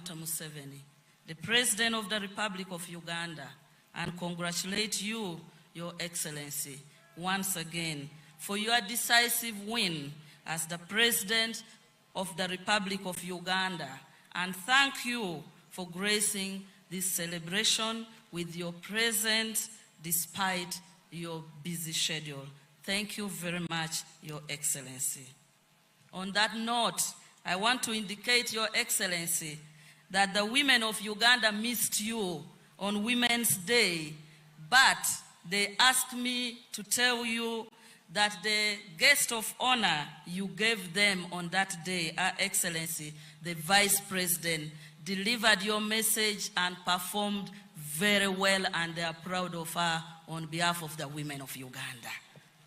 Museveni, the President of the Republic of Uganda, and congratulate you, Your Excellency, once again for your decisive win as the President of the Republic of Uganda, and thank you for gracing this celebration with your presence despite your busy schedule. Thank you very much, Your Excellency. On that note, I want to indicate, Your Excellency, that the women of Uganda missed you on Women's Day, but they asked me to tell you that the guest of honor you gave them on that day, Her Excellency, the Vice President, delivered your message and performed very well, and they are proud of her on behalf of the women of Uganda.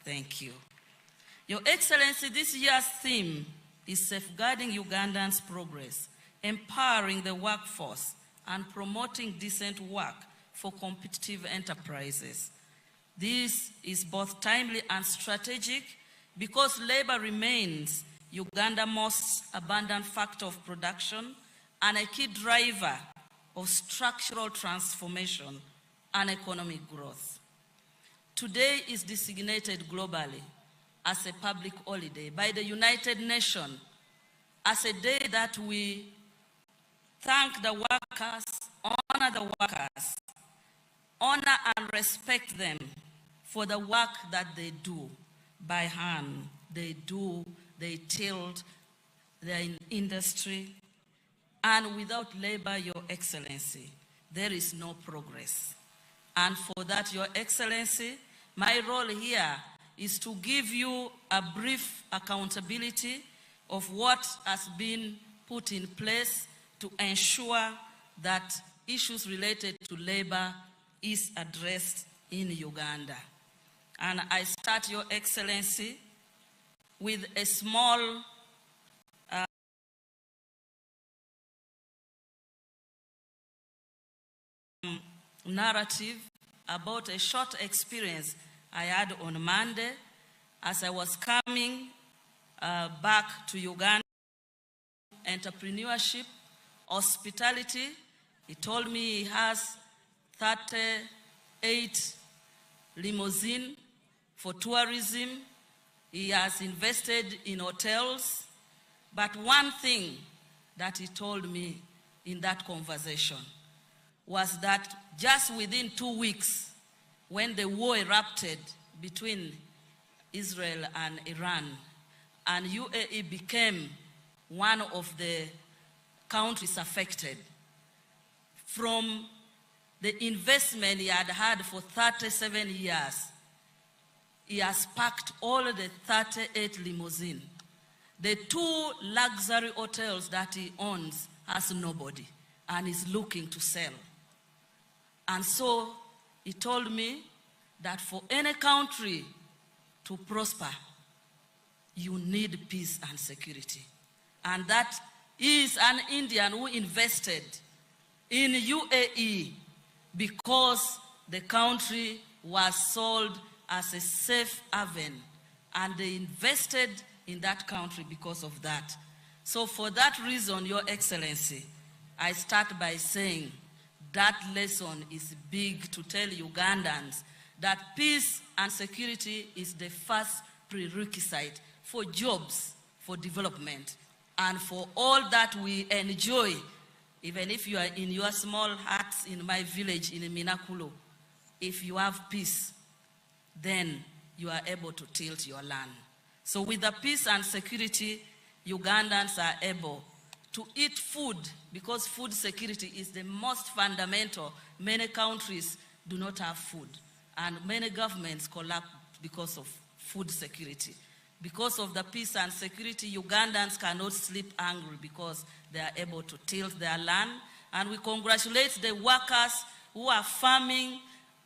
Thank you. Your Excellency, this year's theme is safeguarding Ugandans' progress, empowering the workforce, and promoting decent work for competitive enterprises. This is both timely and strategic because labor remains Uganda's most abundant factor of production and a key driver of structural transformation and economic growth. Today is designated globally as a public holiday by the United Nations as a day that we thank the workers, honor the workers, honor and respect them for the work that they do by hand. They tilt, they're in industry, and without labor, Your Excellency, there is no progress. And for that, Your Excellency, my role here is to give you a brief accountability of what has been put in place to ensure that issues related to labor is addressed in Uganda. And I start, Your Excellency, with a small narrative about a short experience I had on Monday as I was coming back to Uganda. Entrepreneurship, hospitality. He told me he has 38 limousines for tourism. He has invested in hotels. But one thing that he told me in that conversation was that just within 2 weeks, when the war erupted between Israel and Iran, and UAE became one of the countries affected, from the investment he had had for 37 years, he has packed all the 38 limousines. The 2 luxury hotels that he owns has nobody and is looking to sell. And so he told me that for any country to prosper, you need peace and security. And that is an Indian who invested in UAE because the country was sold as a safe haven, and they invested in that country because of that. So for that reason, Your Excellency, I start by saying that lesson is big to tell Ugandans that peace and security is the first prerequisite for jobs, for development, and for all that we enjoy. Even if you are in your small huts in my village in Minakulo, if you have peace, then you are able to tilt your land. So with the peace and security, Ugandans are able to eat food, because food security is the most fundamental. Many countries do not have food, and many governments collapse because of food security. Because of the peace and security, Ugandans cannot sleep hungry because they are able to tilt their land. And we congratulate the workers who are farming,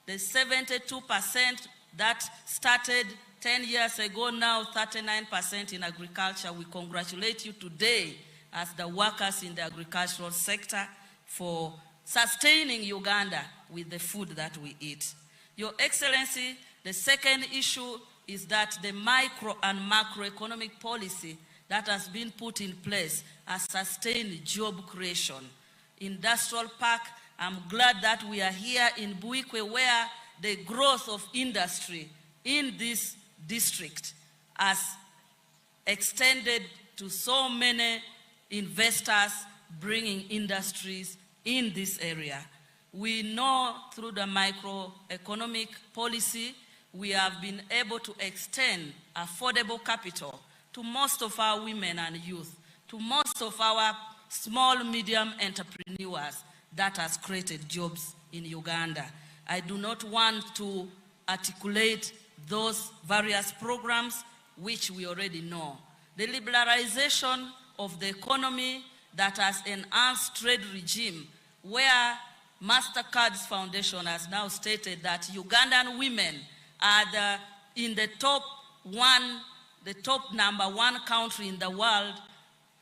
the 72% that started 10 years ago, now 39% in agriculture. We congratulate you today as the workers in the agricultural sector for sustaining Uganda with the food that we eat. Your Excellency, the second issue is that the micro and macroeconomic policy that has been put in place has sustained job creation. industrial park. I'm glad that we are here in Buikwe, where the growth of industry in this district has extended to so many investors bringing industries in this area. We know through the microeconomic policy, we have been able to extend affordable capital to most of our women and youth, to most of our small, medium entrepreneurs that has created jobs in Uganda. I do not want to articulate those various programs which we already know. The liberalization of the economy that has enhanced trade regime, where MasterCard's foundation has now stated that Ugandan women are in the top number one country in the world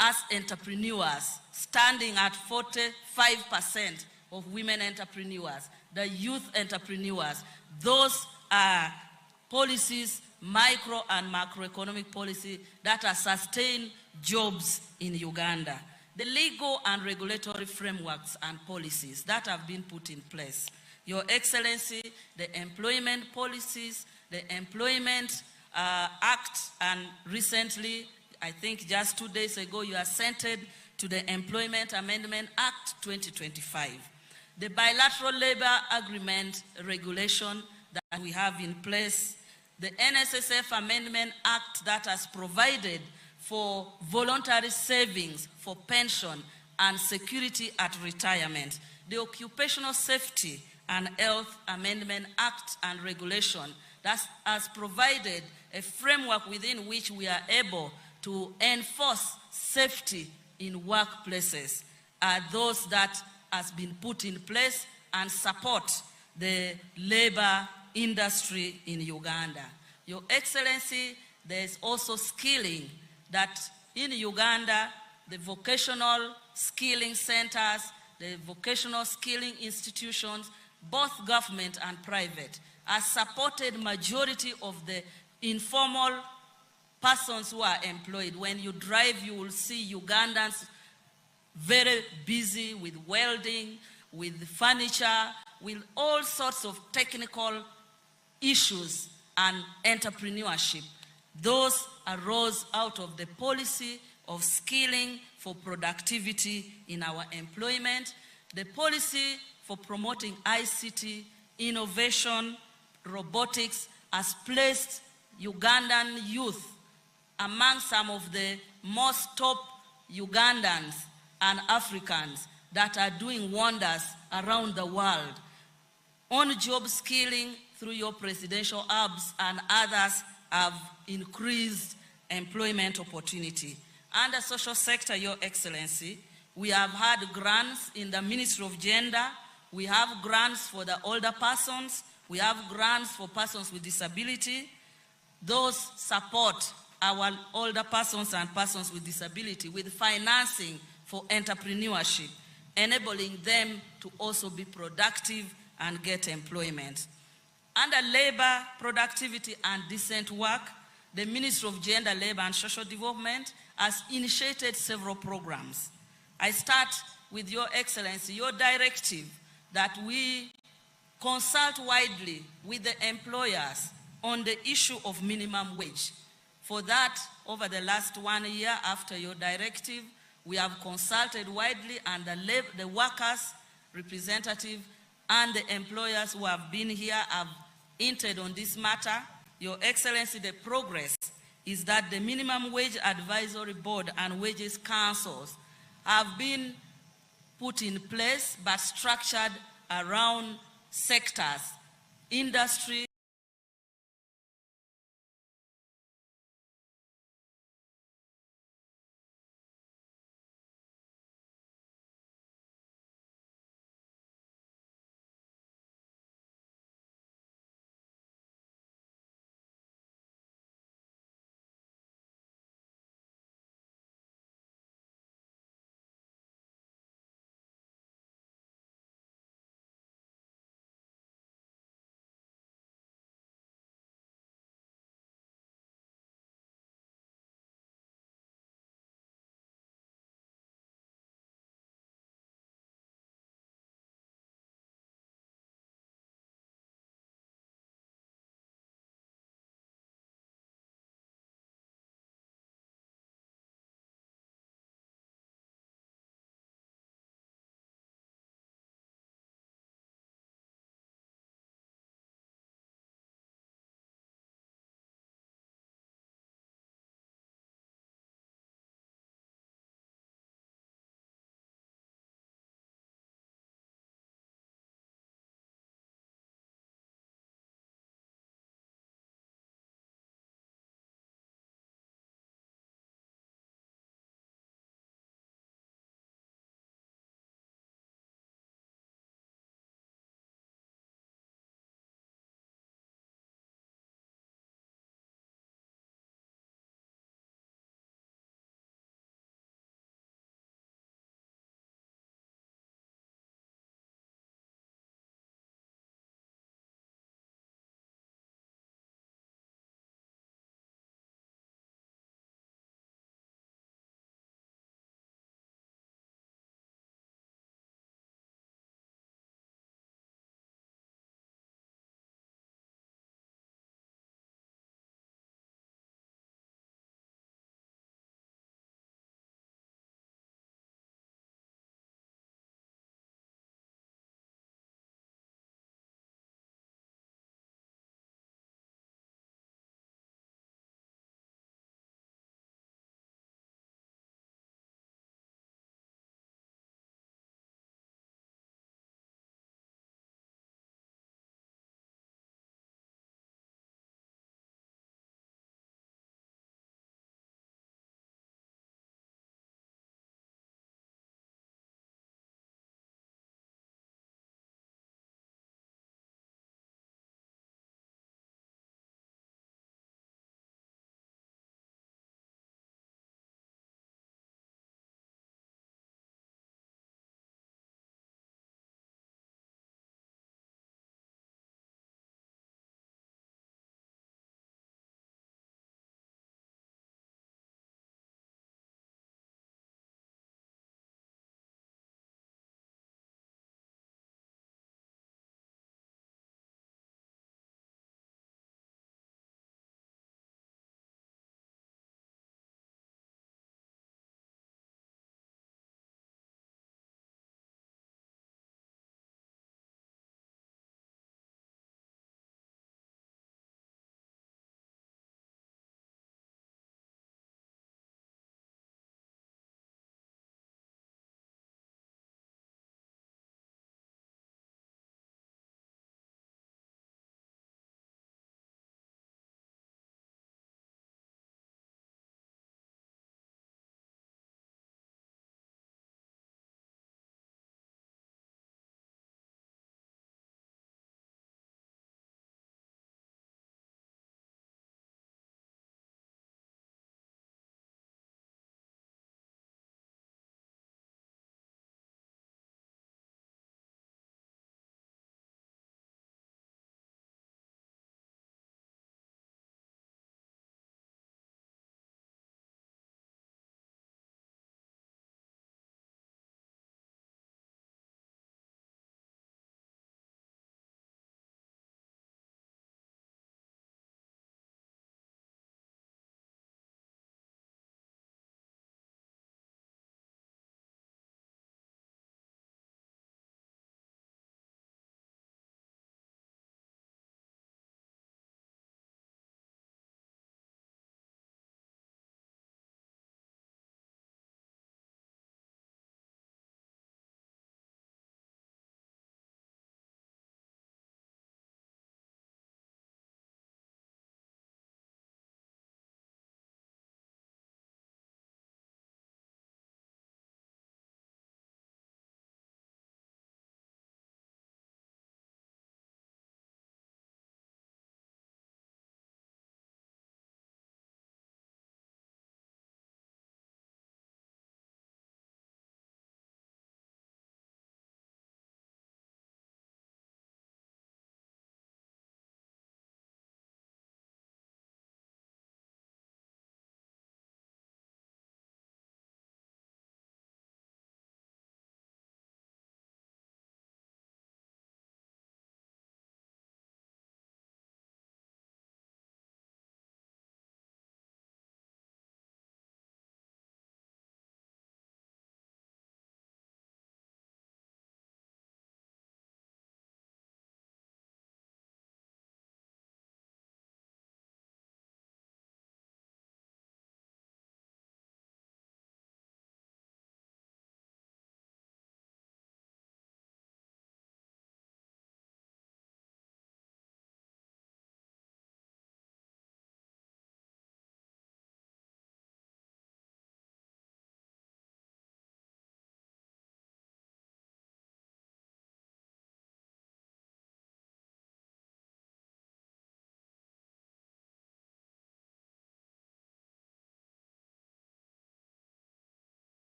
as entrepreneurs, standing at 45% of women entrepreneurs, the youth entrepreneurs. Those are policies, micro and macroeconomic policy that have sustained jobs in Uganda. The legal and regulatory frameworks and policies that have been put in place. Your Excellency, the employment policies, the Employment Act, and recently, I think just 2 days ago, you assented to the Employment Amendment Act 2025. The bilateral labor agreement regulation that we have in place, the NSSF Amendment Act that has provided for voluntary savings for pension and security at retirement, the Occupational Safety and Health Amendment Act and regulation that has provided a framework within which we are able to enforce safety in workplaces, are those that has been put in place and support the labor industry in Uganda. Your Excellency, there is also skilling that in Uganda, the vocational skilling centers, the vocational skilling institutions, both government and private, are supported majority of the informal persons who are employed. When you drive, you will see Ugandans very busy with welding, with furniture, with all sorts of technical issues and entrepreneurship. Those arose out of the policy of skilling for productivity in our employment, the policy for promoting ICT, innovation, robotics has placed Ugandan youth among some of the most top Ugandans and Africans that are doing wonders around the world. On-job skilling through your presidential hubs and others have increased employment opportunity. Under social sector, Your Excellency, we have had grants in the Ministry of Gender. We have grants for the older persons. We have grants for persons with disability. Those support our older persons and persons with disability with financing for entrepreneurship, enabling them to also be productive and get employment. Under labor, productivity, and decent work, the Ministry of Gender, Labor, and Social Development has initiated several programs. I start with Your Excellency, your directive that we consult widely with the employers on the issue of minimum wage. For that, over the last 1 year after your directive, we have consulted widely, and the workers' representative and the employers who have been here have entered on this matter. Your Excellency, the progress is that the Minimum Wage Advisory Board and Wages Councils have been put in place but structured around sectors, industry,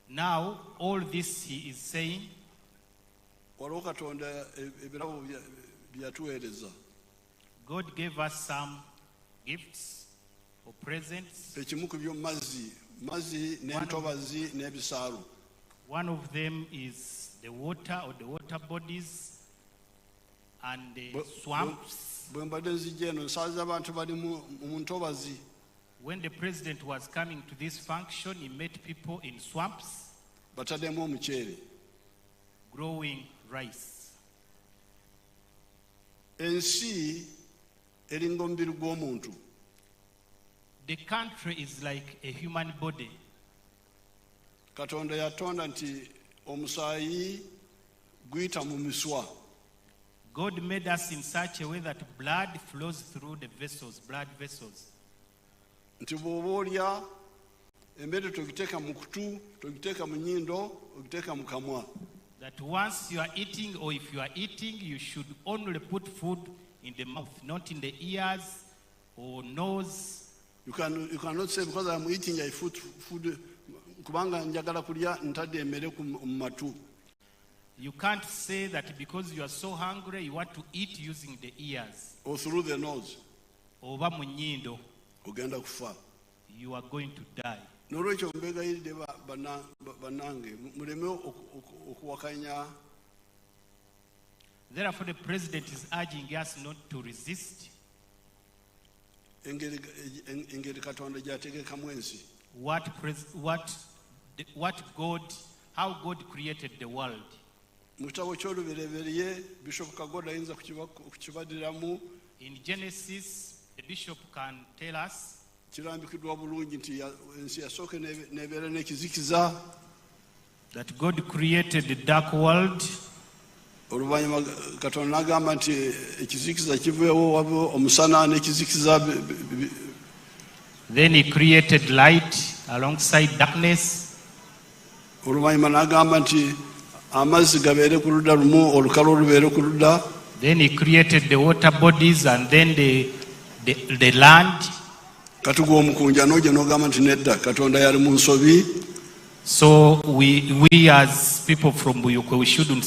Now, all this he is saying, God gave us some gifts or presents. One of them is the water or the water bodies and the swamps. When the president was coming to this function, he met people in swamps growing rice. The country is like a human body. God made us in such a way that blood flows through the vessels, blood vessels. That once you are eating, or if you are eating, you should only put food in the mouth, not in the ears or nose. You cannot say, because I'm eating, I put food. You can't say that because you are so hungry, you want to eat using the ears. Or through the nose. Oba munyindo. You are going to die. Therefore, the president is urging us not to resist how God created the world. In Genesis, the bishop can tell us that God created the dark world. Then he created light alongside darkness. Then he created the water bodies and then the land. So we as people from Buikwe, we shouldn't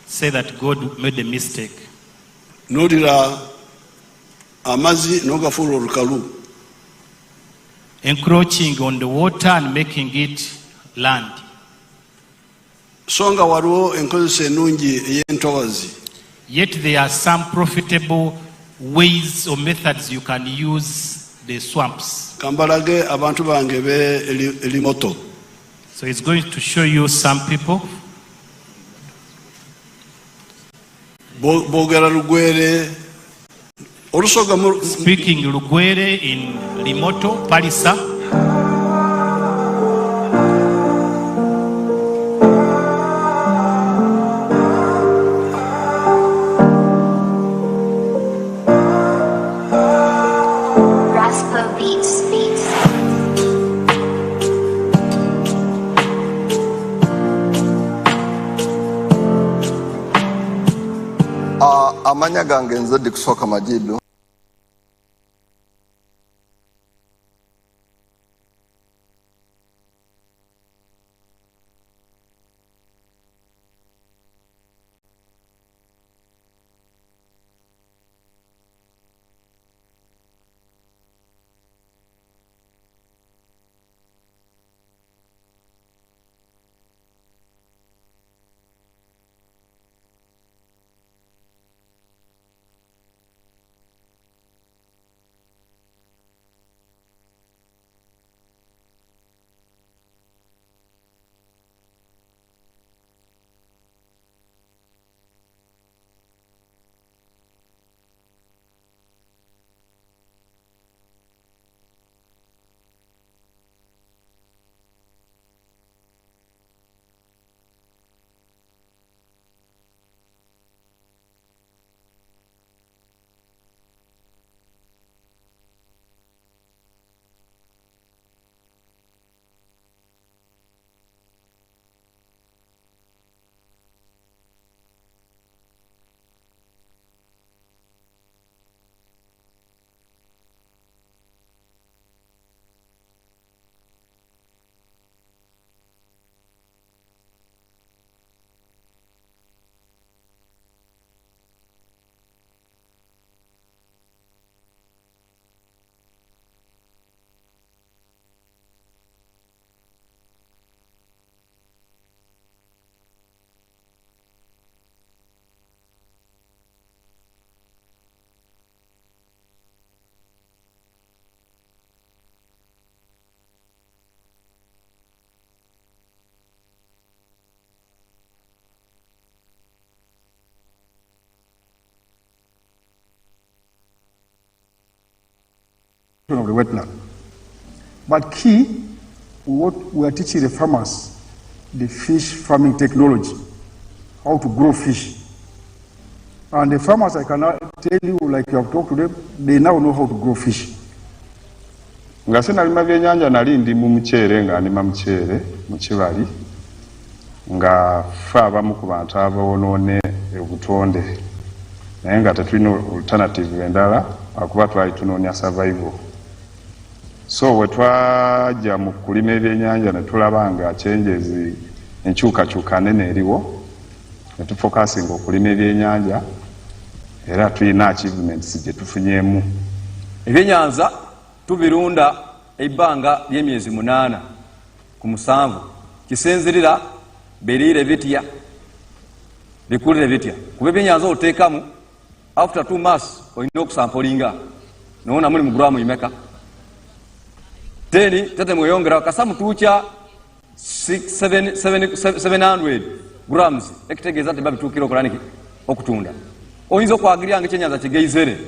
say that God made a mistake. Encroaching on the water and making it land. Yet there are some profitable ways or methods you can use the swamps. So it's going to show you some people. Speaking Lugwere in Limoto, Palisa. Amanya gange nzodde kusooka majidu. of the wetland. But key, what we are teaching the farmers, the fish farming technology, how to grow fish. And the farmers, I cannot tell you, like you have talked to them, they now know how to grow fish. Nga sinalima byennyanja nali ndi mu muceere nga ndima muceere mu kibali nga ffe abamu ku bantu aboonoone obutonde naye nga tetulina alternative endala akuba twali tunoonya survival. So we twajja mu kulima ebyennyanja ne tulaba nga changes enkyukakyuka nene eriwo ne tufokasinga okulima ebyennyanja era tulina achievements gye tufunyeemu. Ebyennyanja tubirunda ebbanga ly'emyezi 8 ku 7 kisinzirira beriire bitya bikulire bitya kuba ebyennyanja oteekamu after 2 months olina okusampolinga noona muli mu gulamu imeka teni tete mweyongera kasamu tuukya 700 grams ekitegeeza nti babituukira okulaniki okutunda oyinza okwagirya nga ekyennyanja kigeizere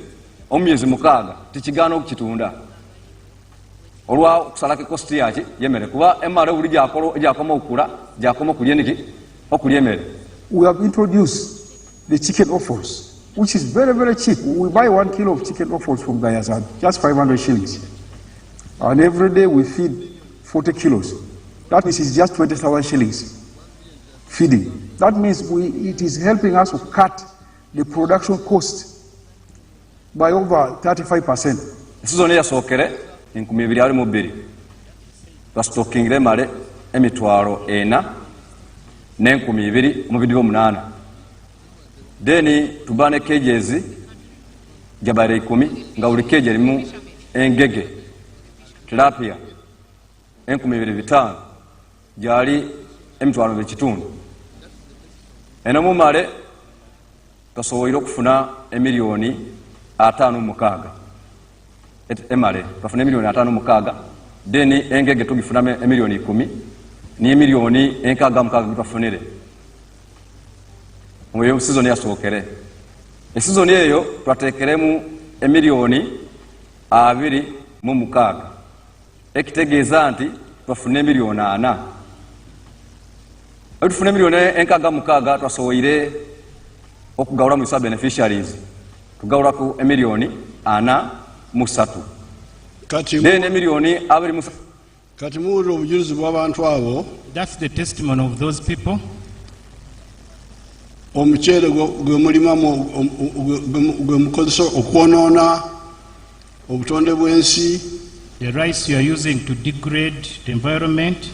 omyezi 6 tikigaana okukitunda olwa okusalako kosti yaki yemmere kuba emmere buli gyakoma okukula gyakoma okulya eniki okulya emmere. We have introduced the chicken offals, which is very, very cheap. We buy 1 kilo of chicken offals from buyers at just 500 shillings. And every day we feed 40 kilos. That means it's just 20,000 shillings feeding. That means it is helping us to cut the production cost by over 35%. Season yasookere 2022 twasitookingire emmere emitwalo 4 ne 2028 then tuba ne cages jabare 10 nga buli cage erimu engege tilapia 2025 gyali emitwalo 2 eno mu male kasoboire okufuna emiliyoni 56 emale twafuna emiliyoni 56 then engege tugifuna emiliyoni 10 ni emiliyoni 66 twafunire mu season yasookere. Season eyo twateekeremu emiliyoni 26 ekitegeeza nti twafuna emiliyoni 4 tufuna emiliyoni 66 twasoboire okugawula mu sub beneficiaries tugawulaku emiliyoni 43 then emiliyoni 23. Kati muwulira obujulizi bw'abantu abo. That's the testimony of those people. Omuceere gwe mulimamu gwe mukozesa okwonoona obutonde bw'ensi. The rice you are using to degrade the environment.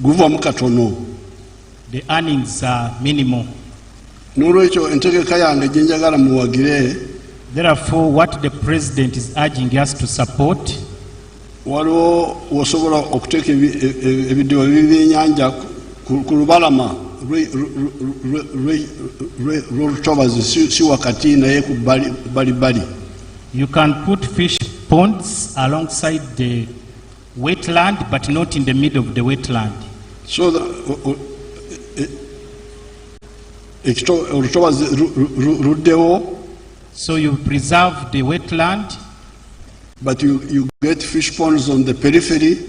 Guva mu katono. The earnings are minimal. N'olwekyo entegeka yange gye njagala muwagire. Therefore, what the president is urging us to support. Waliwo osobola okuteeka ebidiba by'ebyennyanja ku lubalama lw'olutobazi si wakati naye ku bbali. You can put fish ponds alongside the wetland but not in the middle of the wetland. So olutobazi luddewo. So you preserve the wetland. But you get fish ponds on the periphery.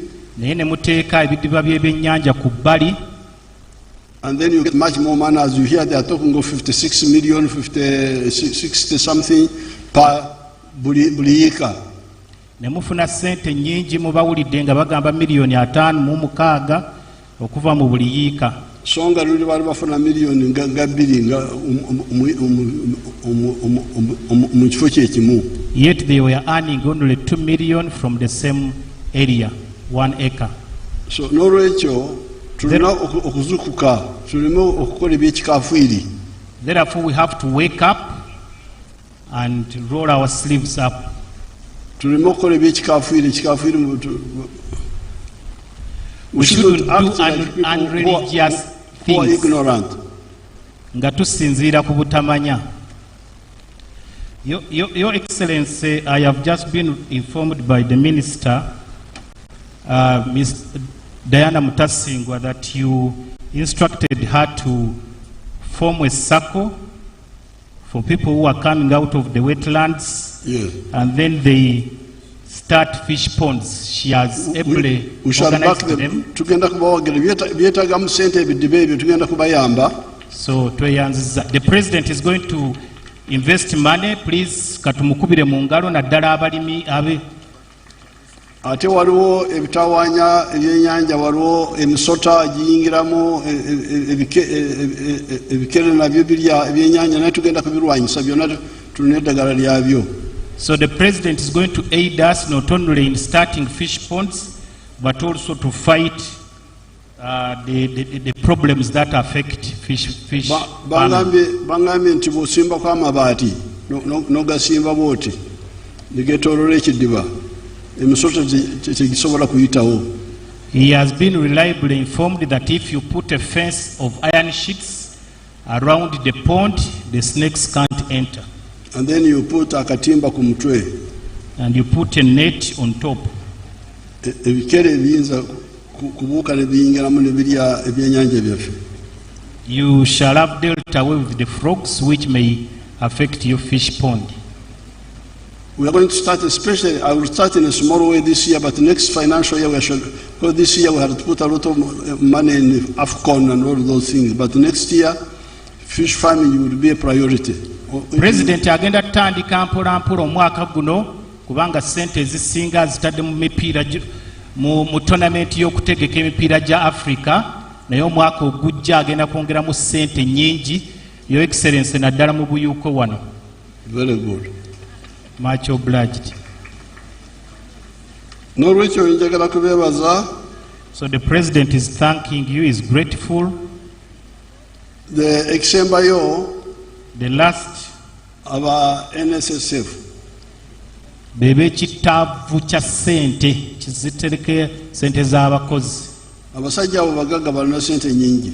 And then you get much more money. As you hear, they are talking of 56 million, 60 something per buliyika. Nemufuna sente nyingi mubawulidde nga bagamba miliyoni 5 okuva mu buliyika. Songa luli bali bafuna miliyoni nga 2 nga mu kifo kyekimu. Yet they were earning only 2 million from the same area, 1 acre. So n'olwekyo tulina okuzukuka tulime okukola ebyekikafuiri. Therefore we have to wake up and roll our sleeves up. Tulime okukola ebyekikafuiri. We shouldn't do unreligious things. Who are ignorant. Nga tusinziira ku butamanya. Your Excellency, I have just been informed by the Minister, Ms. Diana Mutasingwa, that you instructed her to form a circle for people who are coming out of the wetlands. Yes. And then they start fish ponds. She has ably We shall back organized them. them. Tugenda kubawagira byetaga mu ssente ebidiba ebyo tugenda kubayamba. So the president is going to invest money. Please katumukubire mu ngalo naddala abalimi abe. Ate waliwo ebitawaanya ebyennyanja, waliwo emisota giyingiramu ebikere nabyo birya ebyennyanja naye tugenda kubirwanyisa byonna tulina eddagala lyabyo. So the president is going to aid us not only in starting fish ponds but also to fight the problems that affect fish farming. Bangambye nti bw'osimbako amabaati n'ogasimba bw'oti ne geetooloola ekidiba emisota tegisobola kuyitawo. He has been reliably informed that if you put a fence of iron sheets around the pond, the snakes can't enter. And then you put akatimba ku mutwe. And you put a net on top. Ebikere biyinza kubuuka ne biyingiramu ne birya ebyennyanja byaffe. You shall have dealt away with the frogs which may affect your fish pond. We are going to start, especially, I will start in a small way this year, but next financial year, because this year we had to put a lot of money in AFCON and all those things, but next year, fish farming will be a priority. President agenda tutandika mpola mpola omwaka guno kubanga ssente ezisinga zitadde mu mipiira mu tournament y'okutegeka emipiira gya Africa, naye omwaka ogujja agenda kwongeramu ssente nnyingi, Your Excellency, naddala mu buyuuko wano. Very good. Much obliged. N'olwekyo njagala kubeebaza. So the president is thanking you, is grateful. The exembayo, the last aba NSSF, bebe kitaavu kya ssente kizitereke ssente z'abakozi. Abasajja abo bagagga balina ssente nnyingi.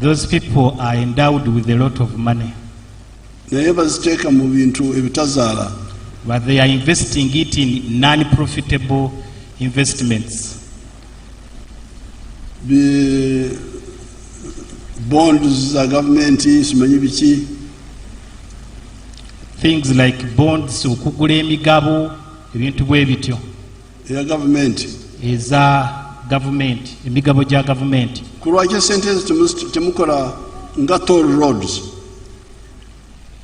Those people are endowed with a lot of money. Naye baziteeka mu bintu ebitazaala. But they are investing it in non-profitable investments. Bonds za gavumenti simanyi biki. Things like bonds, okugula emigabo, ebintu bwe bityo. Ya gavumenti. Eza government, emigabo gya government. Kulwaki ssente ezo temukola nga toll roads?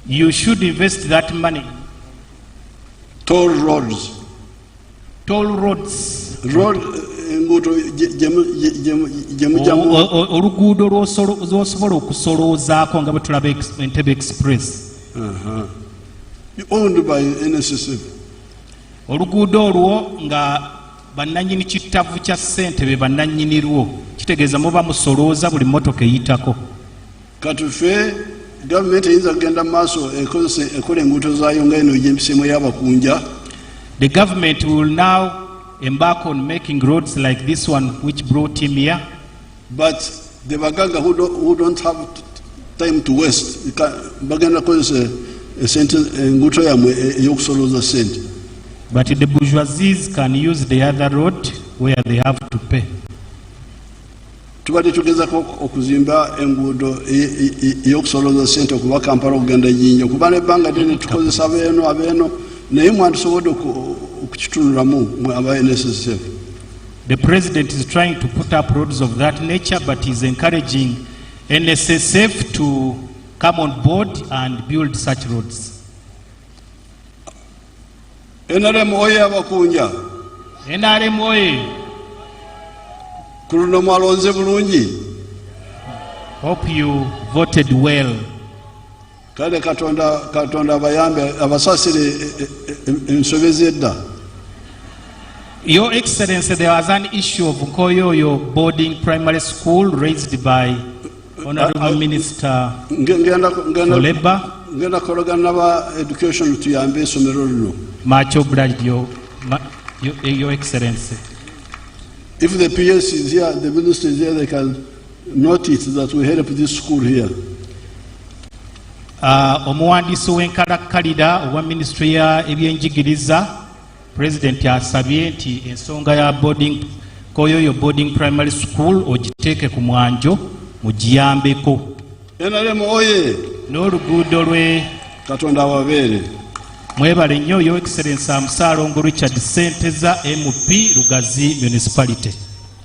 You should invest that money. Toll roads. Toll roads. Road enguudo gyemujamu. Oluguudo lw'osobola okusoloozaako nga bwe tulaba Entebbe Express. Owned by NSSF. Oluguudo olwo nga bannannyini kitavu kya ssente be bannannyini lwo, kitegeeza muba musolooza buli mmotoka eyitako. Kati ffe gavumenti eyinza kugenda mu maaso ekola enguudo zaayo nga eno egy'empiseemu y'abakunja. The government will now embark on making roads like this one which brought him here. But the bagagga who don't have time to waste, bagenda kozesa esente enguudo yammwe ey'okusolooza ssente. But the bourgeoisies can use the other road where they have to pay. Tubadde tugezako okuzimba enguudo ey'okusolooza ssente okuva Kampala okugenda Jinja kuba n'ebbanga ddene tukozesa abeeno naye mwandisobodde okukitunulamu aba NSSF. The president is trying to put up roads of that nature, but is encouraging NSSF to come on board and build such roads. NRM oye abakunja. NRM oye. Kuno mwalonze bulungi. Hope you voted well. Kale Katonda abayambe abasasire ensobe z'edda. Your Excellency, there was an issue of Nkoyoyo boarding primary school raised by Honorable Minister for Labour. Ngenda kologana n'aba education tuyambe esomero lino. Much obliged, Your Excellency. If the PS is here, the minister is here, they can note it that we help this school here. Omuwandiisi w'enkalakkalira owa Ministry ya ebyenjigiriza, President asabye nti ensonga ya Nkoyoyo boarding primary school ogiteeke ku mwanjo mugiyambeko. NRM oye. N'oluguudo lwe Katonda ababeere. Mwebale nnyo Your Excellency Amusaalongo Richard Senteza MP Lugazi Municipality.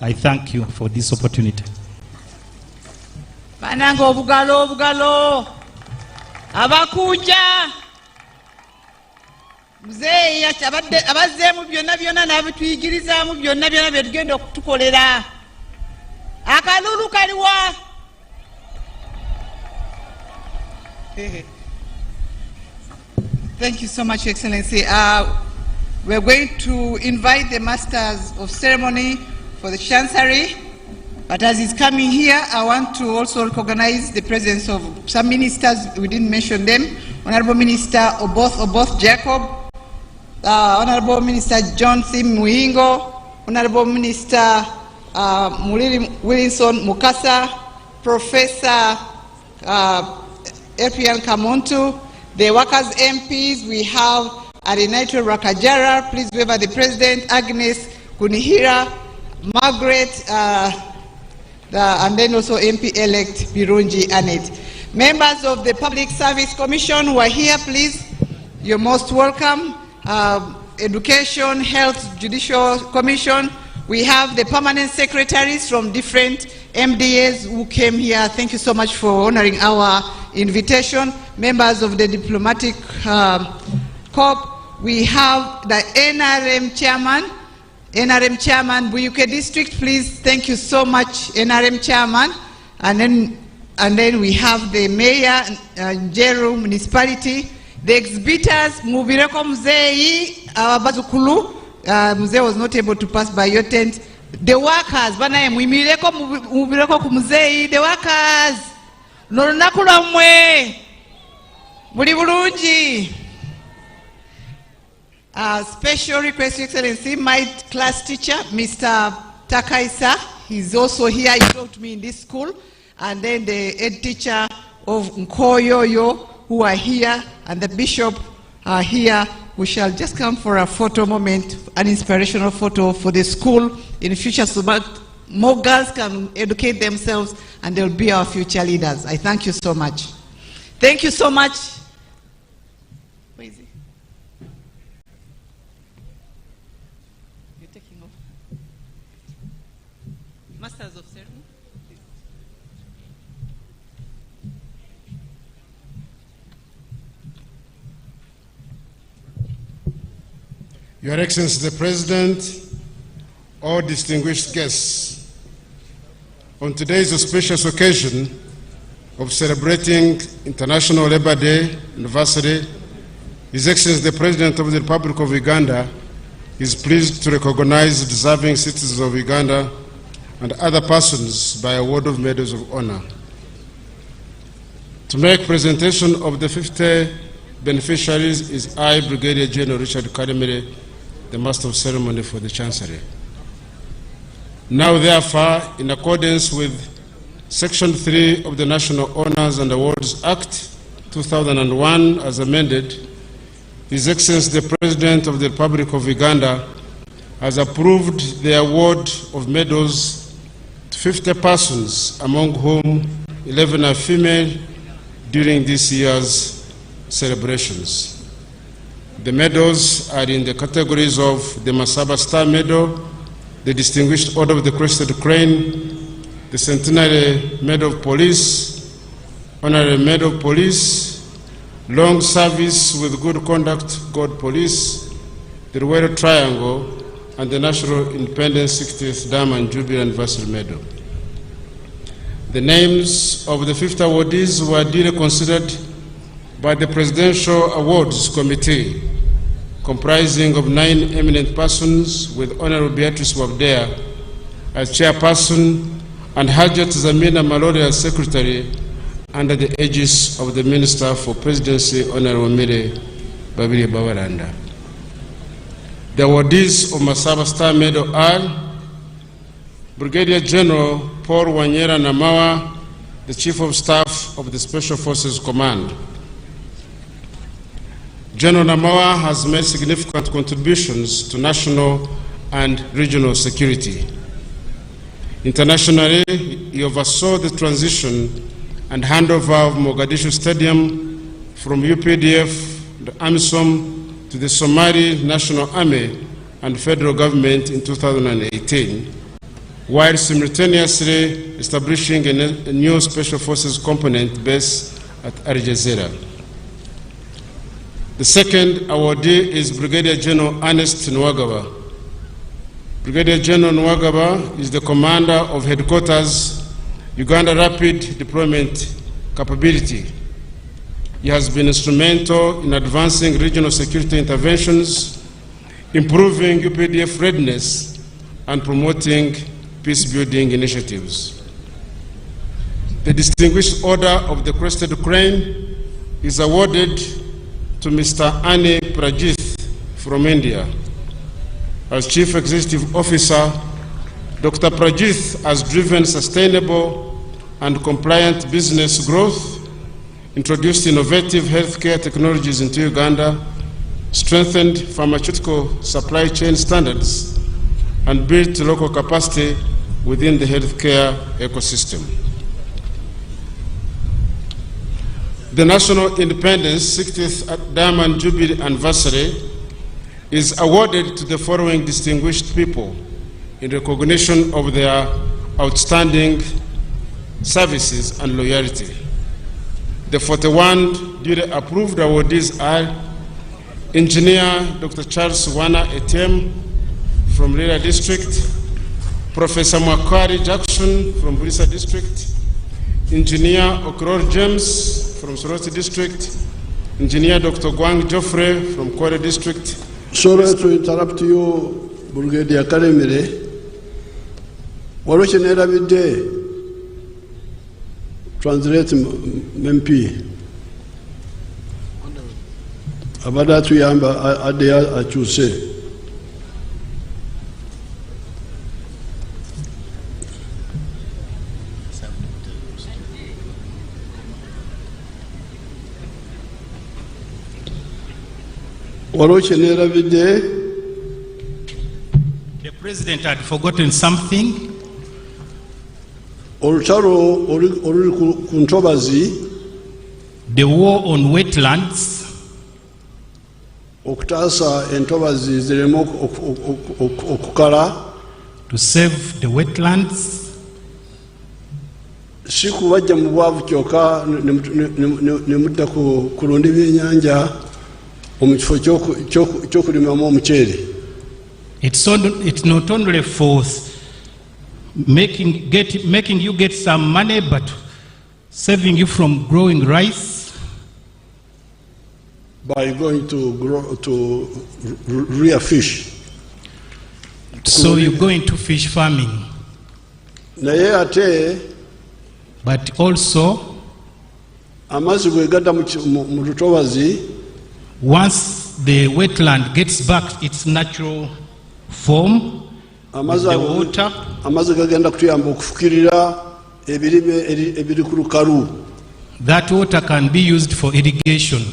I thank you for this opportunity. Bananga obugalo abakuja muzeeyi abazzeemu byonna n'abituyigirizamu byonna bye tugenda okutukolera. Akalulu kaliwa? Thank you so much, Your Excellency. We're going to invite the Masters of Ceremony for the Chancery. But as he's coming here, I want to also recognize the presence of some ministers. We didn't mention them. Honorable Minister Oboth Jacob, Honorable Minister John Sim Muhingo, Honorable Minister Mulili Wilson Mukasa, Professor Epian Kamuntu, the workers MPs. We have Arinaitu Rakajara, please wave at the President, Agnes Kunihira, Margaret, and then also MP-elect Birunji Anet. Members of the Public Service Commission who are here, please, you're most welcome. Education, Health, Judicial Commission. We have the permanent secretaries from different MDAs who came here. Thank you so much for honoring our invitation. Members of the Diplomatic Corps. We have the NRM Chairman, Buikwe District, please. Thank you so much, NRM Chairman. And then we have the Mayor, Njeru Municipality. The exhibitors, Mubireko Muzeeyi, Bazukulu. Muzee was not able to pass by your tent. The workers, Banaye Mubireko Muzeeyi, the workers. Nolonaku lwammwe. Muli bulungi. Special request, Your Excellency, my class teacher, Mr. Takaisa, he's also here. He taught me in this school. And then the head teacher of Nkoyoyo, who are here, and the bishop are here. We shall just come for a photo moment, an inspirational photo for the school in the future, so that more girls can educate themselves and they'll be our future leaders. I thank you so much. Thank you so much. Where is he? You're taking off. Masters of Ceremony. Your Excellency the President, all distinguished guests, on today's auspicious occasion of celebrating International Labour Day anniversary, His Excellency the President of the Republic of Uganda is pleased to recognize deserving citizens of Uganda and other persons by award of medals of honor. To make presentation of the 50 beneficiaries is I, Brigadier General Richard Kademire, the Master of Ceremony for the Chancery. Now, therefore, in accordance with Section 3 of the National Honors and Awards Act 2001 as amended, His Excellency the President of the Republic of Uganda has approved the award of medals to 50 persons, among whom 11 are female, during this year's celebrations. The medals are in the categories of the Masaba Star Medal, the Distinguished Order of the Crested Crane, the Centenary Medal of Police, Honorary Medal of Police, Long Service with Good Conduct Gold Police, the Royal Triangle, and the National Independence 60th Diamond Jubilee Anniversary Medal. The names of the 50 awardees were duly considered by the Presidential Awards Committee, comprising of 9 eminent persons, with Honorable Beatrice Wabdea as chairperson and Hajat Zamina Malori as secretary, under the aegis of the Minister for Presidency, Honorable Mire Babiri Babaranda. The awardees of Masaba Star Medal are Brigadier General Paul Wanyera Namawa, the Chief of Staff of the Special Forces Command. General Namawa has made significant contributions to national and regional security. Internationally, he oversaw the transition and handover of Mogadishu Stadium from UPDF, the AMISOM, to the Somali National Army and federal government in 2018, while simultaneously establishing a new Special Forces component base at Al Jazeera. The second awardee is Brigadier General Ernest Nwagaba. Brigadier General Nwagaba is the commander of headquarters Uganda Rapid Deployment Capability. He has been instrumental in advancing regional security interventions, improving UPDF readiness, and promoting peace-building initiatives. The Distinguished Order of the Crested Crane is awarded to Mr. Ani Prajith from India. As Chief Executive Officer, Dr. Prajith has driven sustainable and compliant business growth, introduced innovative healthcare technologies into Uganda, strengthened pharmaceutical supply chain standards, and built local capacity within the healthcare ecosystem. The National Independence 60th Diamond Jubilee Anniversary is awarded to the following distinguished people in recognition of their outstanding services and loyalty. The 41 duly approved awardees are Engineer Dr. Charles Wana Etem from Lira District, Professor Makwari Jackson from Bulisa District, Engineer Okror James from Soroti District, Engineer Dr. Gwang Joffrey from Kwale District. Sorry to interrupt you, Brigadier Kalemire. Waroche Bide, translate MP. Abada tuyamba adea achuse. The president had forgotten something. The war on wetlands. To save the wetlands. It's not only for making you get some money, but saving you from growing rice. By going to rear fish. So you're going to fish farming. But also, once the wetland gets back its natural form, with the water, that water can be used for irrigation,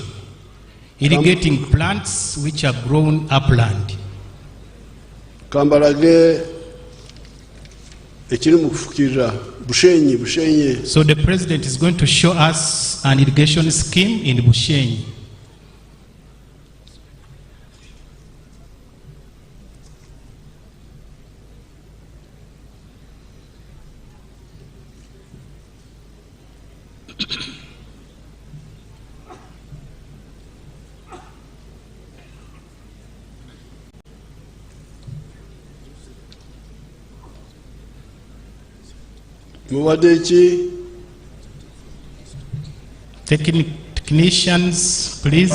irrigating plants which are grown upland. So the president is going to show us an irrigation scheme in Bushenyi. Technicians, please.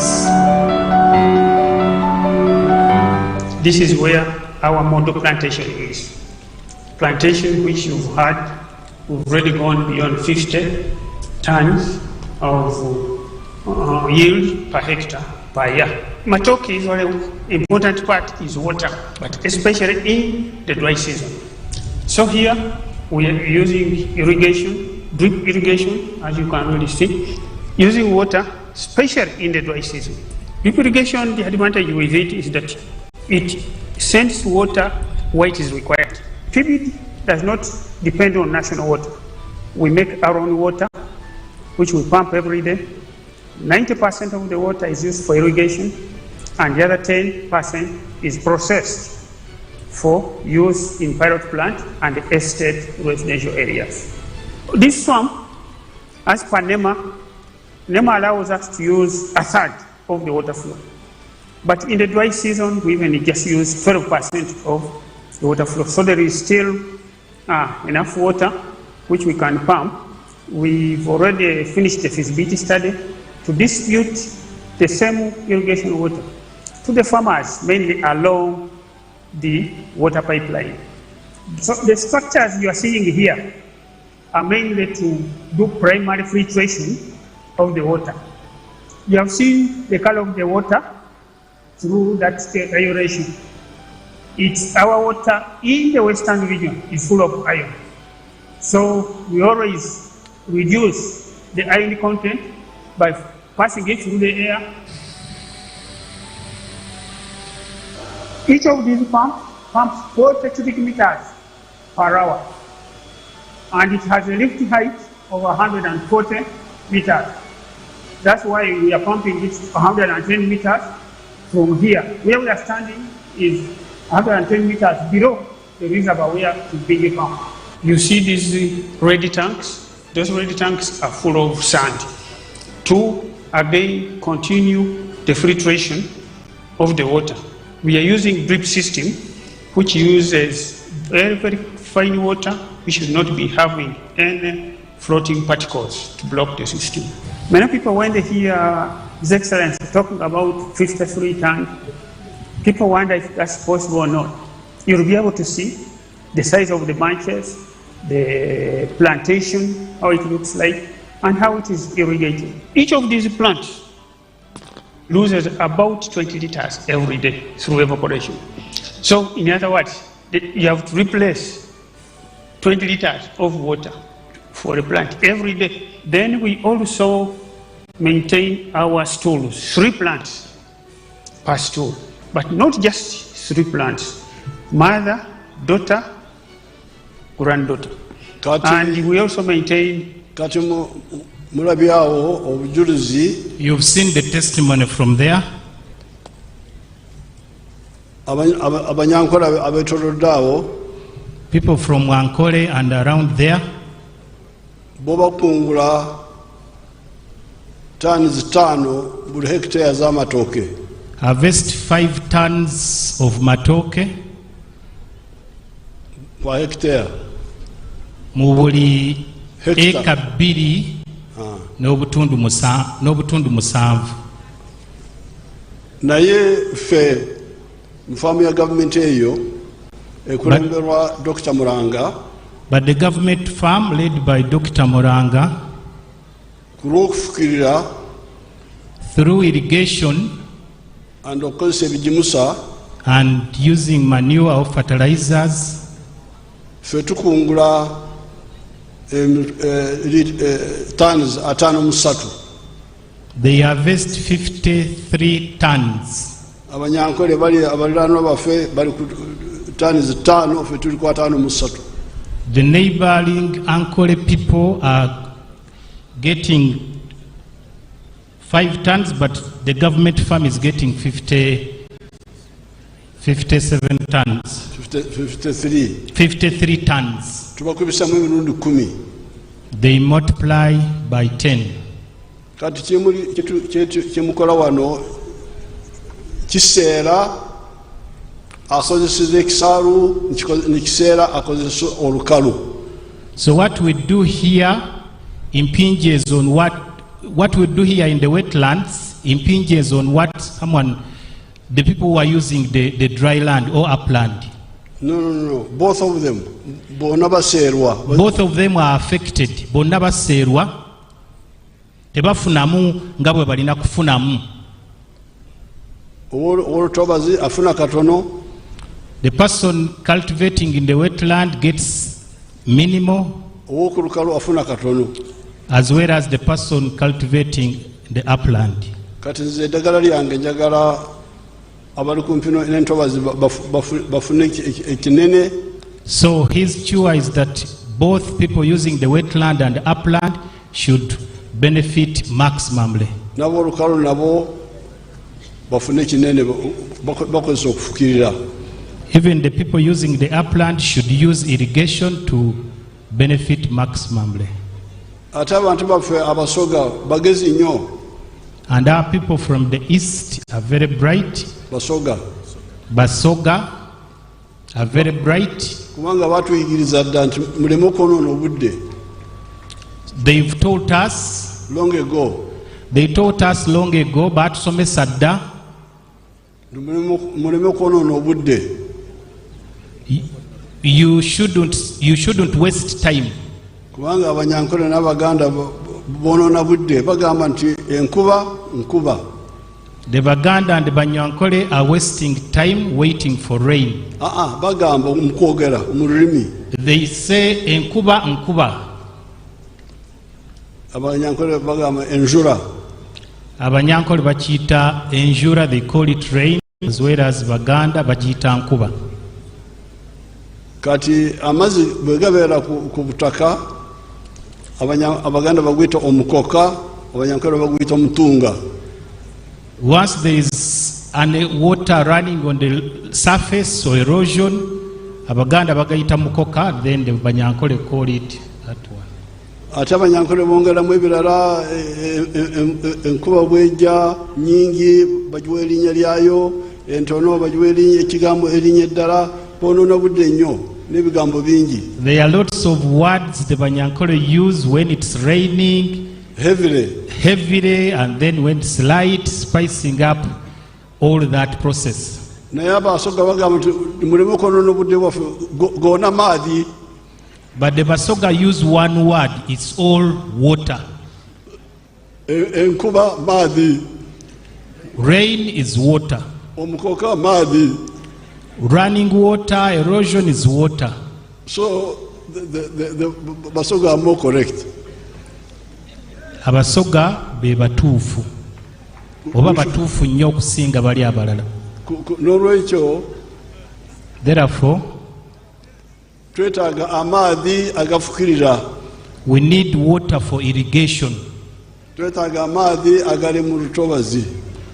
This is where our model plantation is. Plantation which you've had, we've already gone beyond 50 tons of yield per hectare per year. Matoke is only important part is water, but especially in the dry season. So here we are using irrigation, drip irrigation, as you can really see, using water, especially in the dry season. Drip irrigation, the advantage with it is that it sends water where it is required. PBD does not depend on national water. We make our own water, which we pump every day. 90% of the water is used for irrigation, and the other 10% is processed for use in pilot plant and estate residential areas. This swamp, as per NEMA allows us to use a third of the water flow. But in the dry season, we even just use 12% of the water flow. So there is still enough water which we can pump. We've already finished the feasibility study to distribute the same irrigation water to the farmers, mainly along the water pipeline. So the structures you are seeing here are mainly to do primary filtration of the water. You have seen the color of the water through that aeration. It's our water in the western region is full of iron. So we always reduce the iron content by passing it through the air. Each of these pumps 40 cubic meters per hour, and it has a lift height of 140 meters. That's why we are pumping it 110 meters from here. Where we are standing is 110 meters below the reservoir where to build the pump. You see these ready tanks? Those ready tanks are full of sand. To again continue the filtration of the water, we are using drip system, which uses very, very fine water. We should not be having any floating particles to block the system. Many people, when they hear His Excellency talking about 53 tons, people wonder if that's possible or not. You'll be able to see the size of the branches, the plantation, how it looks like, and how it is irrigated. Each of these plants loses about 20 liters every day through evaporation. So, in other words, you have to replace 20 liters of water for the plant every day. Then we also maintain our stools, 3 plants per stool, but not just 3 plants, mother, daughter, granddaughter. And we also maintain. You've seen the testimony from there. People from Wankole and around there. Harvest 5 tons of matoke per hectare. Mubuli eka 2 n'obutundu 7. Naye fe mfamu ya government eyo ekulemberwa Dr. Muranga. But the government farm led by Dr. Muranga, through irrigation and ebijimusa and using manure or fertilizers, fe tukungula tons 53. They harvest 53 tons. Abanyankole bali abalirano bafe bali ku tons 5, fe tuli ku 53. The neighboring Ankole people are getting 5 tons, but the government farm is getting 57 tons. 53 tons. They multiply by 10. Kati kyemukola wano kiseera akozeseza ekisaalu nikiseera akozesa olukalu. So what we do here impinges on what we do here in the wetlands impinges on what the people who are using the dry land or upland. No. Both of them. Both of them are affected. Bonna baseerwa. Tebafunamu nga bwe balina kufunamu. The person cultivating in the wetland gets minimal, as well as the person cultivating the upland. So his cure is that both people using the wetland and the upland should benefit maximally. bafune kinene bakozesa okufukirira. Even the people using the upland should use irrigation to benefit maximally. Ate abantu baffe abasoga bagezi nnyo. And our people from the east are very bright. Basoga are very bright. They've taught us long ago. They taught us long ago, but some sadda. You shouldn't waste time. The Baganda and the Banyankole are wasting time waiting for rain. They say enkuba nkuba. Abanyankole bachita enjura, they call it rain, as well as Baganda bachita nkuba. Kati amazi bwegabera ku butaka Abaganda bagwita omukoka, Abanyankole bagwita omutunga. Once there is water running on the surface or erosion, Abaganda bagaita mukoka, then the Banyankole call it that one. Ate Abanyankole bongeramu ebirala enkuba bwejja nyingi bagiwa erinnya lyayo, entono bagiwa ekigambo erinnya eddala, bonoona budde nnyo n'ebigambo bingi. There are lots of words the Banyankole use when it's raining heavily, and then when it's light, spicing up all that process. But the Basoga use one word, it's all water. Rain is water. Running water, erosion is water. So the Basoga are more correct. Abasoga be batuufu oba batuufu nnyo okusinga bali abalala. Therefore, we need water for irrigation.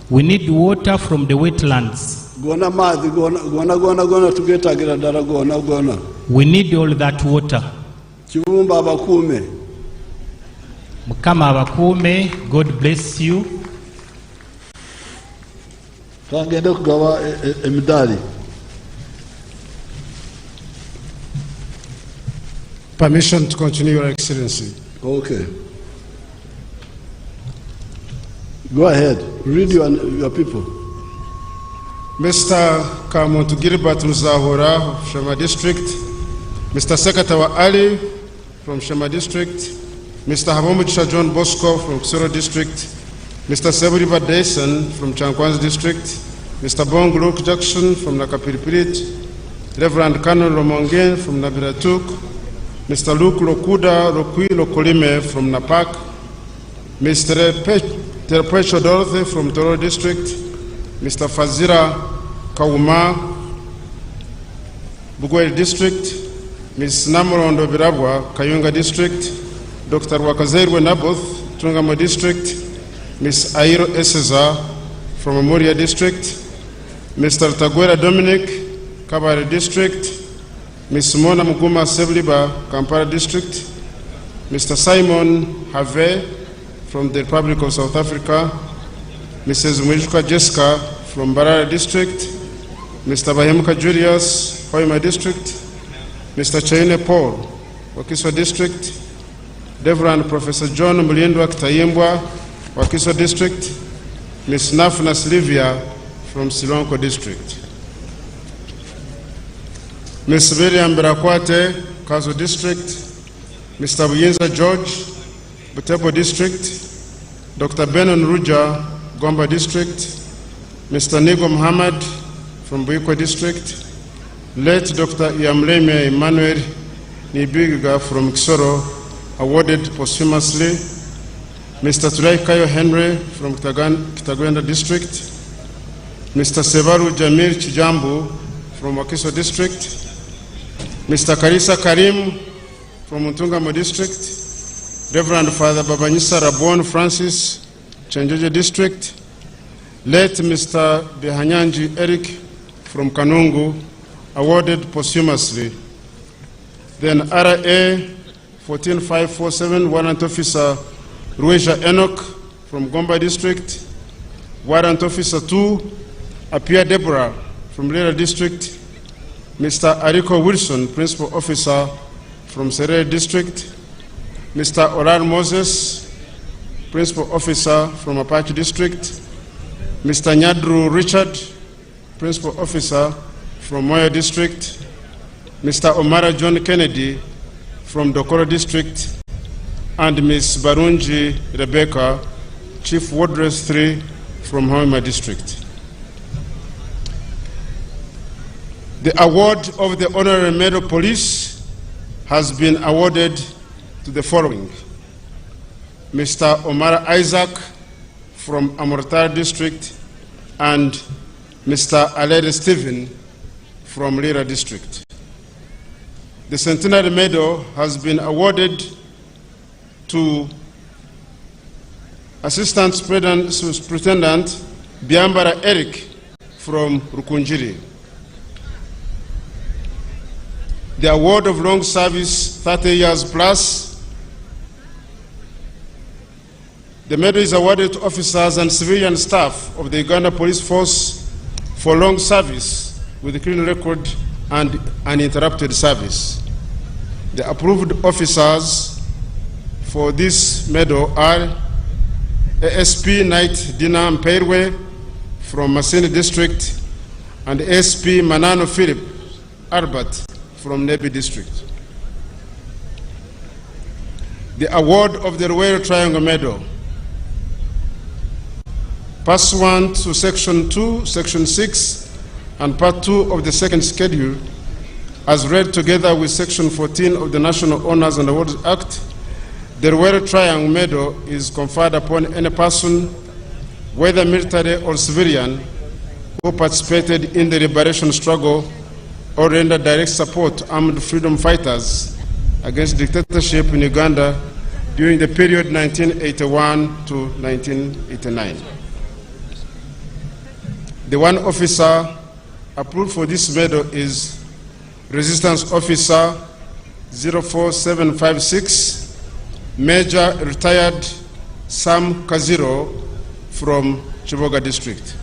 We need water from the wetlands. We need all that water. Mukama abakuume, God bless you. Permission to continue, Your Excellency. Okay. Go ahead. Read your people. Mr. Kamuntu Gilbert Muzahora of Shama District, Mr. Sekatawa Ali from Shama District, Mr. Hamomucha John Bosco from Kisoro District, Mr. Seburiba Dason from Chankwanz District, Mr. Bonguluk Jackson from Nakapiripirit, Reverend Colonel Romongen from Nabiratuk, Mr. Luke Lokuda Lokui Lokolime from Napak, Mr. Terpecho Dorothy from Toro District, Mr. Fazira Kauma, Buikwe District, Ms. Namorondo Birabwa, Kayunga District, Dr. Wakazerwe Naboth, Tungamo District, Ms. Airo Eseza from Amuria District, Mr. Tagwera Dominic, Kabare District, Ms. Mona Muguma Sebliba, Kampala District, Mr. Simon Have from the Republic of South Africa, Mrs. Mwijuka Jessica from Barara District, Mr. Bahemuka Julius, Hoima District, Mr. Chaine Paul, Wakiso District, Reverend Professor John Mulindwa Kitayimbwa, Wakiso District, Ms. Nafna Silvia from Silonko District, Ms. Miriam Berakwate, Kazo District, Mr. Buyinza George, Butepo District, Dr. Benon Ruja, Gomba District, Mr. Nigo Muhammad from Buikwe District, late Dr. Iamleme Emmanuel Nibiga from Kisoro, awarded posthumously, Mr. Turai Kayo Henry from Kitagwenda District, Mr. Sevaru Jamil Chijambu from Wakiso District, Mr. Karisa Karim from Mutungamo District, Reverend Father Babanyisa Rabon Francis, Chanjoje District, Late Mr. Behanyanji Eric from Kanungu, awarded posthumously. Then RA 14547, Warrant Officer Rueja Enoch from Gomba District. Warrant Officer 2, Apia Deborah from Lira District. Mr. Ariko Wilson, Principal Officer from Serere District. Mr. Oran Moses, Principal Officer from Apache District. Mr. Nyadru Richard, Principal Officer from Moyo District. Mr. Omara John Kennedy from Dokoro District. And Ms. Barunji Rebecca, Chief Wardress 3 from Hoima District. The award of the Honorary Medal Police has been awarded to the following: Mr. Omar Isaac from Amortar District and Mr. Alede Stephen from Lira District. The Centenary Medal has been awarded to Assistant Superintendent Biambara Eric from Rukunjiri. The award of long service, 30 years plus. The medal is awarded to officers and civilian staff of the Uganda Police Force for long service with a clean record and uninterrupted service. The approved officers for this medal are ASP Knight Dina Mperwe from Masini District and ASP Manano Philip Albert from Nebi District. The award of the Royal Triangle Medal. Pursuant to Section 2, Section 6, and Part 2 of the second schedule, as read together with Section 14 of the National Honors and Awards Act, the Royal Triangle Medal is conferred upon any person, whether military or civilian, who participated in the liberation struggle or rendered direct support to armed freedom fighters against dictatorship in Uganda during the period 1981 to 1989. The one officer approved for this medal is Resistance Officer 04756, Major Retired Sam Kaziro from Chiboga District.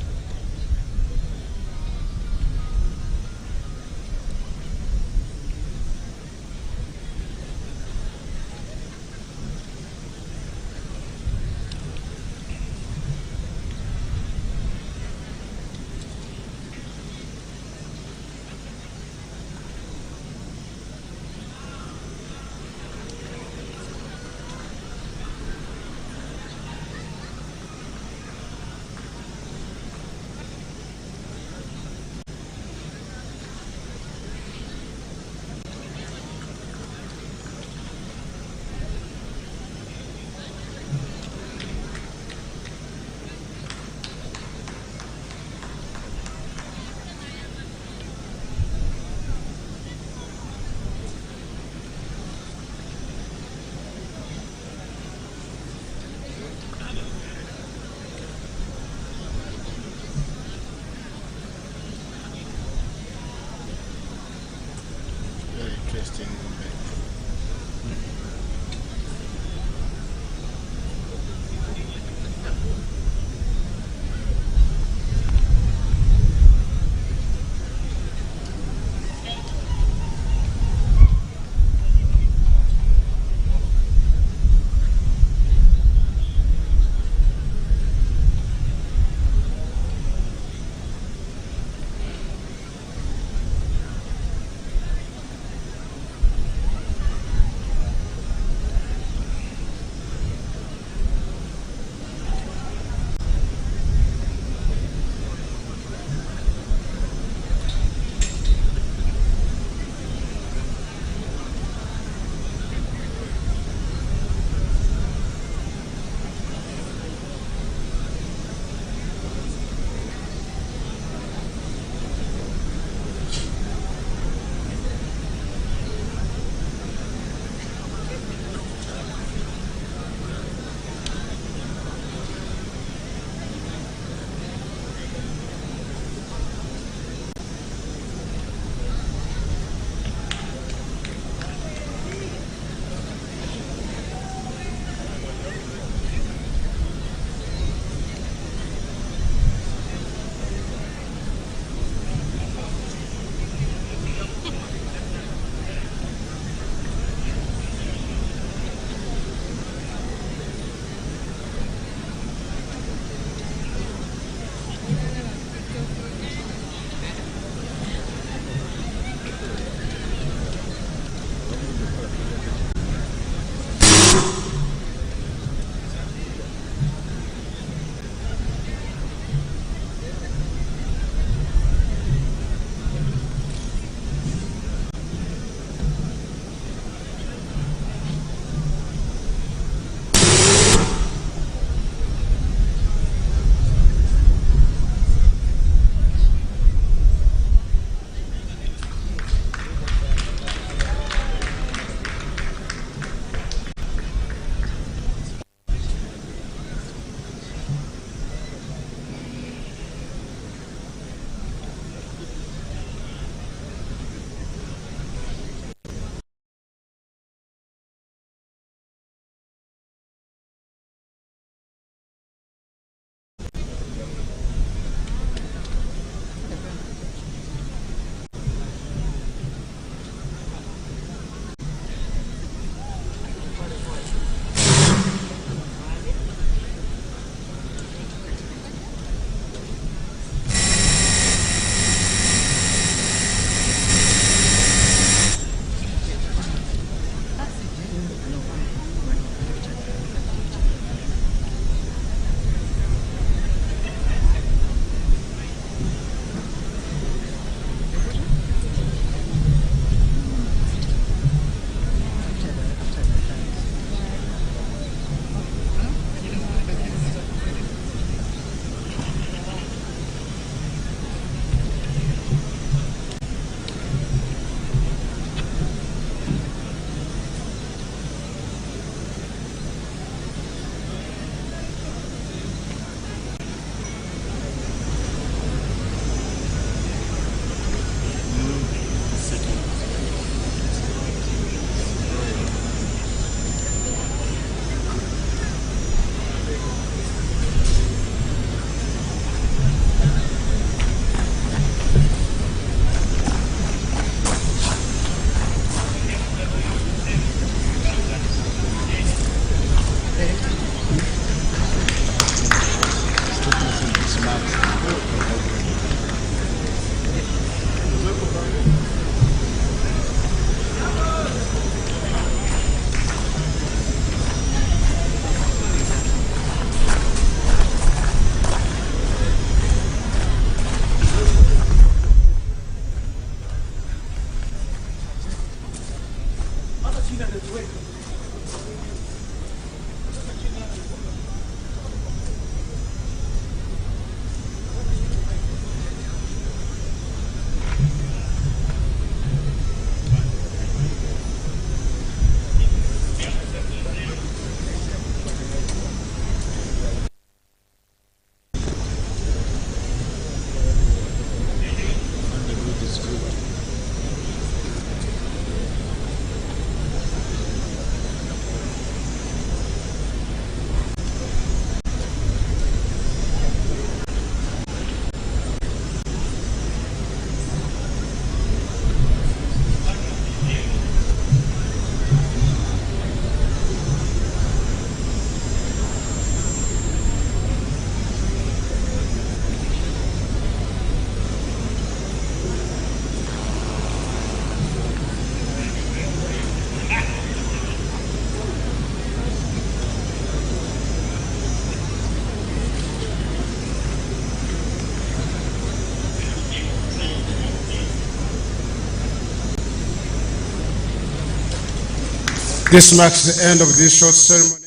This marks the end of this short ceremony,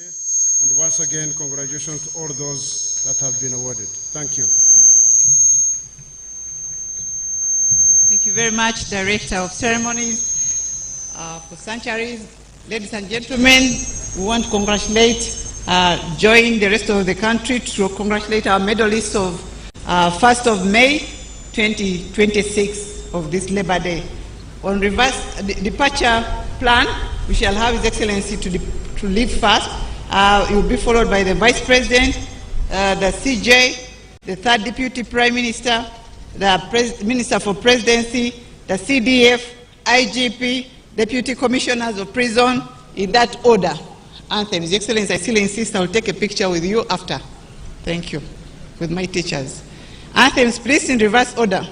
and once again, congratulations to all those that have been awarded. Thank you. Thank you very much, Director of Ceremonies for Sanctuaries. Ladies and gentlemen, we want to congratulate, join the rest of the country to congratulate our medalists of 1st of May 2026 of this Labor Day. On reverse departure plan, we shall have His Excellency to leave first. It will be followed by the Vice President, the CJ, the Third Deputy Prime Minister, the Minister for Presidency, the CDF, IGP, Deputy Commissioners of Prison, in that order. Anthem. His Excellency, I still insist I will take a picture with you after. Thank you. With my teachers. Anthems, please, in reverse order.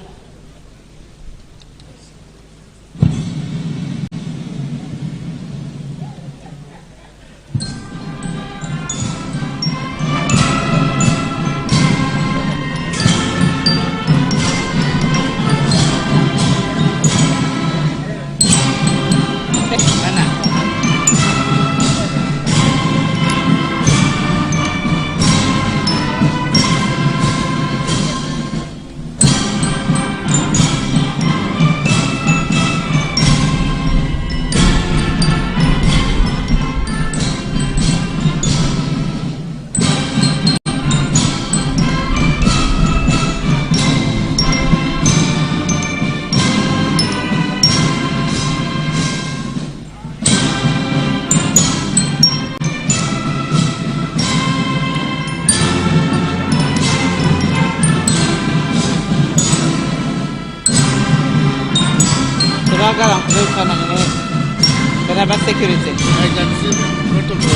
Security. I can see the protocol.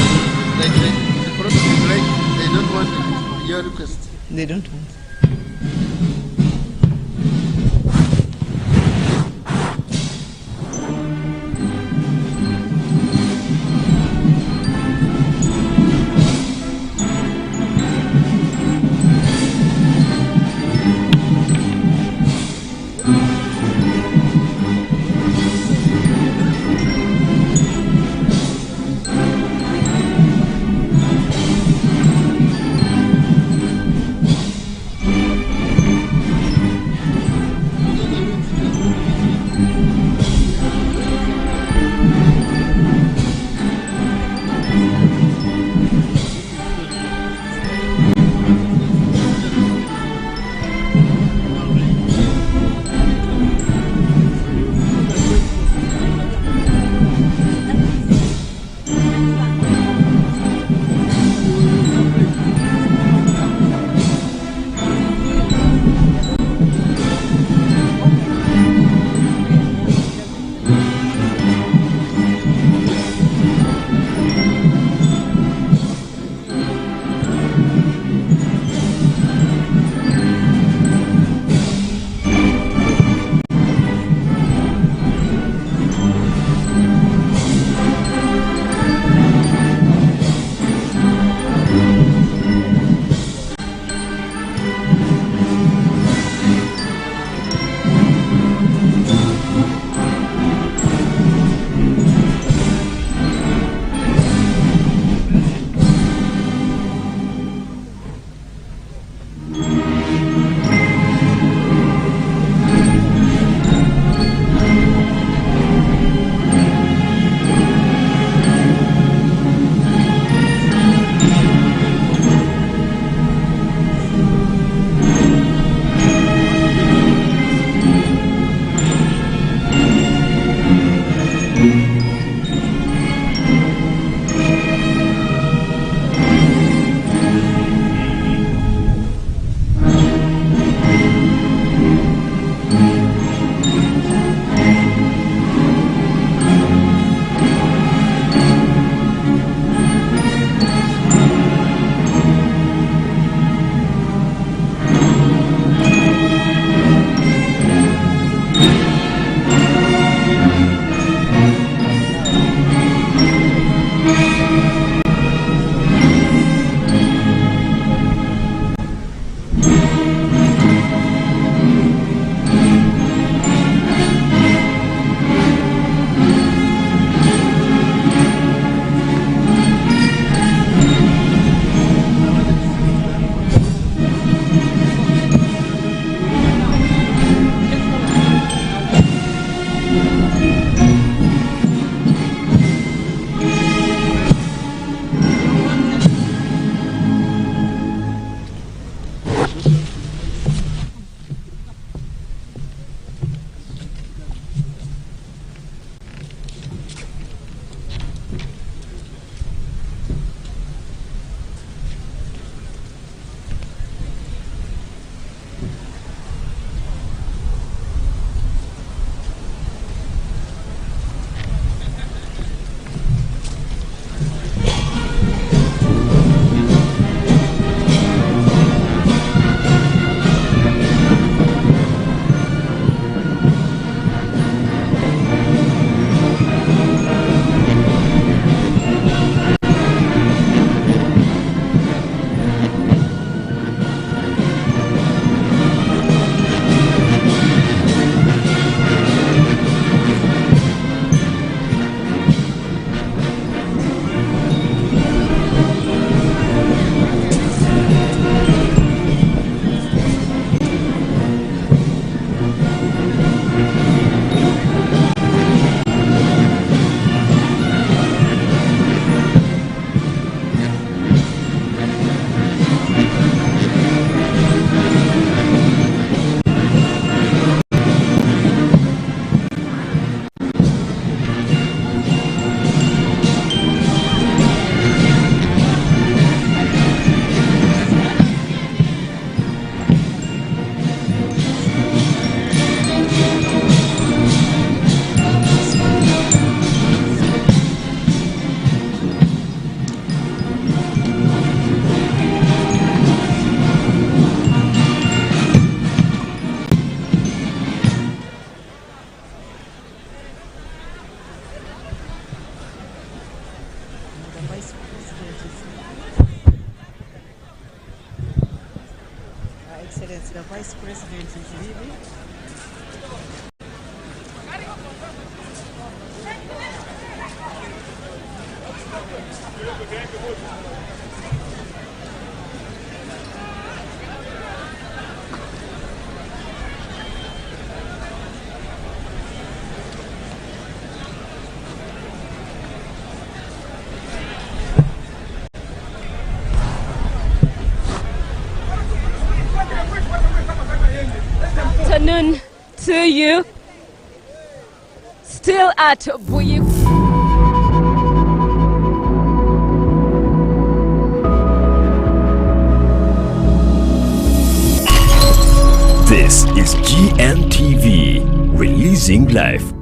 The protocol is like they don't want your request. They don't want. Excellency, the Vice President is leaving. Afternoon to you. Still at Buikwe. This is GNTV, releasing life.